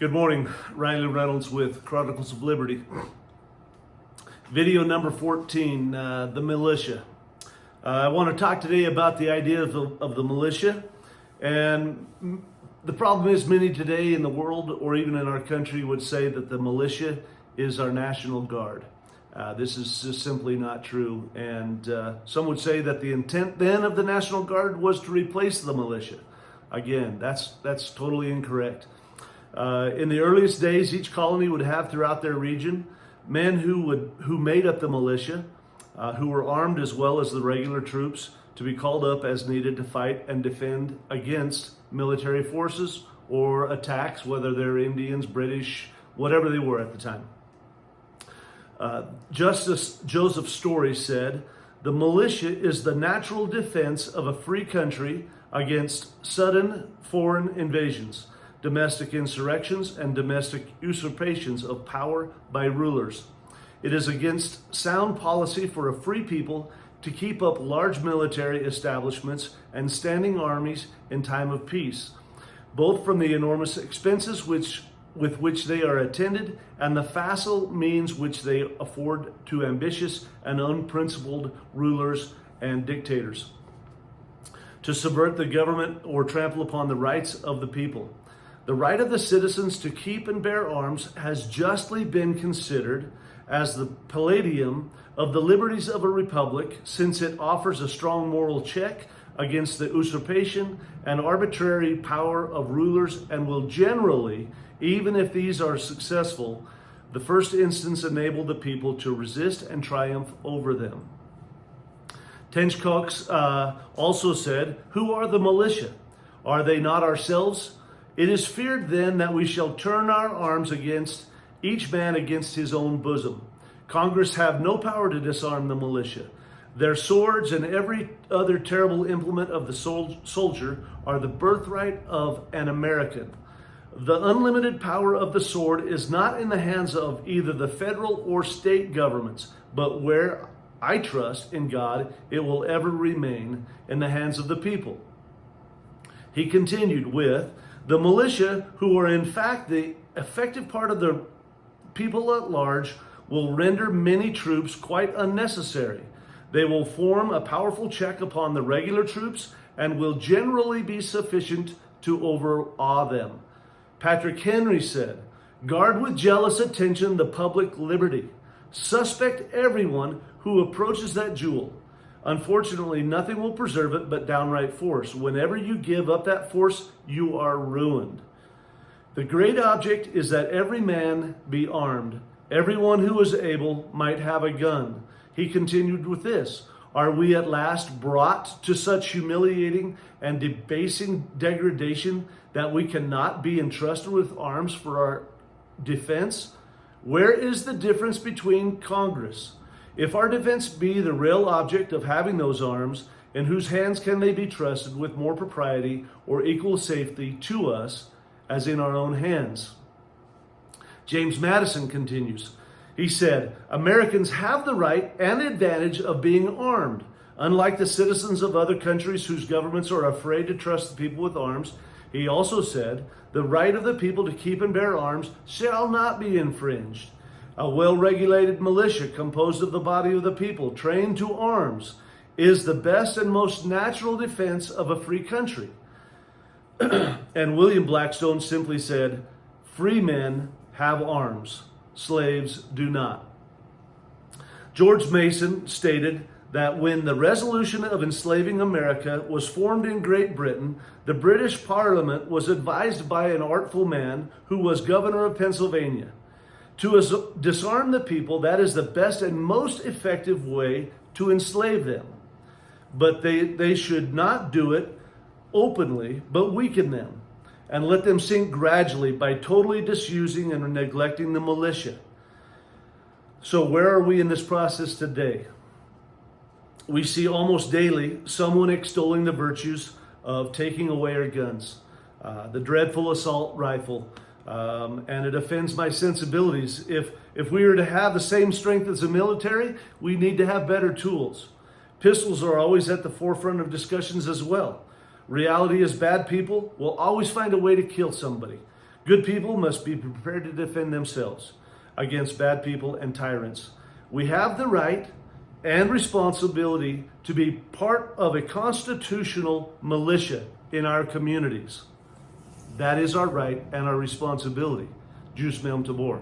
Good morning, Riley Reynolds with Chronicles of Liberty. Video number 14, the militia. I want to talk today about the idea of the militia. And the problem is many today in the world or even in our country would say that the militia is our National Guard. This is just simply not true. And some would say that the intent then of the National Guard was to replace the militia. Again, that's totally incorrect. In the earliest days, each colony would have throughout their region men who made up the militia, who were armed as well as the regular troops to be called up as needed to fight and defend against military forces or attacks, whether they're Indians, British, whatever they were at the time. Justice Joseph Story said, "The militia is the natural defense of a free country against sudden foreign invasions, domestic insurrections, and domestic usurpations of power by rulers. It is against sound policy for a free people to keep up large military establishments and standing armies in time of peace, both from the enormous expenses with which they are attended and the facile means which they afford to ambitious and unprincipled rulers and dictators, to subvert the government or trample upon the rights of the people. The right of the citizens to keep and bear arms has justly been considered as the palladium of the liberties of a republic, since it offers a strong moral check against the usurpation and arbitrary power of rulers, and will generally, even if these are successful, the first instance enable the people to resist and triumph over them." Tench Cox also said, "Who are the militia? Are they not ourselves? It is feared then that we shall turn our arms against each man against his own bosom. Congress have no power to disarm the militia. Their swords and every other terrible implement of the soldier are the birthright of an American. The unlimited power of the sword is not in the hands of either the federal or state governments, but where I trust in God, it will ever remain in the hands of the people." He continued with, "The militia, who are in fact the effective part of the people at large, will render many troops quite unnecessary. They will form a powerful check upon the regular troops and will generally be sufficient to overawe them." Patrick Henry said, "Guard with jealous attention the public liberty. Suspect everyone who approaches that jewel. Unfortunately, nothing will preserve it but downright force. Whenever you give up that force, you are ruined. The great object is that every man be armed. Everyone who is able might have a gun." He continued with this, "Are we at last brought to such humiliating and debasing degradation that we cannot be entrusted with arms for our defense? Where is the difference between Congress? If our defense be the real object of having those arms, in whose hands can they be trusted with more propriety or equal safety to us as in our own hands?" James Madison continues. He said, "Americans have the right and advantage of being armed. Unlike the citizens of other countries whose governments are afraid to trust the people with arms," he also said, "the right of the people to keep and bear arms shall not be infringed. A well-regulated militia composed of the body of the people, trained to arms, is the best and most natural defense of a free country." And William Blackstone simply said, "Free men have arms, slaves do not." George Mason stated that when the resolution of enslaving America was formed in Great Britain, the British Parliament was advised by an artful man who was governor of Pennsylvania to disarm the people. That is the best and most effective way to enslave them. But they should not do it openly, but weaken them and let them sink gradually by totally disusing and neglecting the militia. So where are we in this process today? We see almost daily someone extolling the virtues of taking away our guns, the dreadful assault rifle, and it offends my sensibilities. If we are to have the same strength as the military, we need to have better tools. Pistols are always at the forefront of discussions as well. Reality is bad people will always find a way to kill somebody. Good people must be prepared to defend themselves against bad people and tyrants. We have the right and responsibility to be part of a constitutional militia in our communities. That is our right and our responsibility. Jus meum tabor.